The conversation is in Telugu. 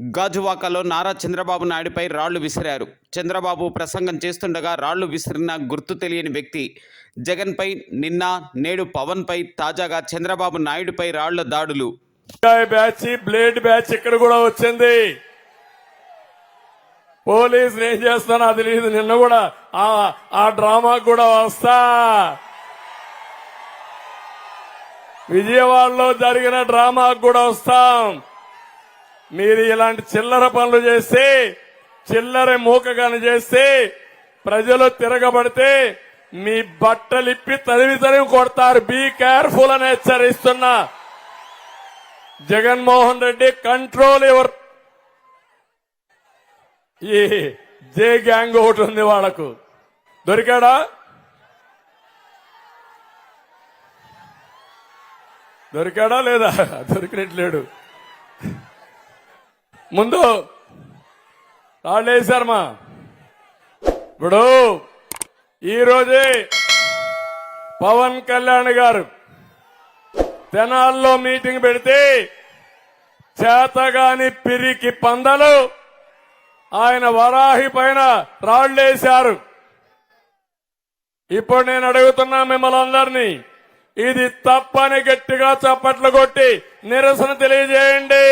గాజువాకలో నారా చంద్రబాబు నాయుడుపై రాళ్లు విసిరారు. చంద్రబాబు ప్రసంగం చేస్తుండగా రాళ్లు విసిరిన గుర్తు తెలియని వ్యక్తి. జగన్పై నిన్న, నేడు పవన్పై, తాజాగా చంద్రబాబు నాయుడుపై రాళ్ల దాడులు. బ్యాచ్, బ్లేడ్ బ్యాచ్ ఇక్కడ కూడా వచ్చింది. పోలీసులు ఏం చేస్తానో అది లేదు. నిన్న కూడా ఆ డ్రామా కూడా వస్తా. విజయవాడలో జరిగిన డ్రామాకు కూడా వస్తాం. మీరు ఇలాంటి చిల్లర పనులు చేస్తే, చిల్లర మూకగాని చేస్తే, ప్రజలు తిరగబడితే మీ బట్టలిప్పి తరిమి కొడతారు. బీ కేర్ఫుల్ అని హెచ్చరిస్తున్నా. Jaganmohan Reddy control your. ఈ జే గ్యాంగ్ ఒకటి ఉంది వాళ్లకు. దొరికాడా? లేదా? దొరికినట్లేడు. ముందు రాళ్ళేశారమ్మా. ఇప్పుడు ఈరోజే పవన్ కళ్యాణ్ గారు తెనాల్లో మీటింగ్ పెడితే చేతగాని పిరికి పందలు ఆయన వరాహి పైన రాళ్లేశారు. ఇప్పుడు నేను అడుగుతున్నా మిమ్మల్ని అందరినీ, ఇది తప్పని గట్టిగా చప్పట్లు కొట్టి నిరసన తెలియజేయండి.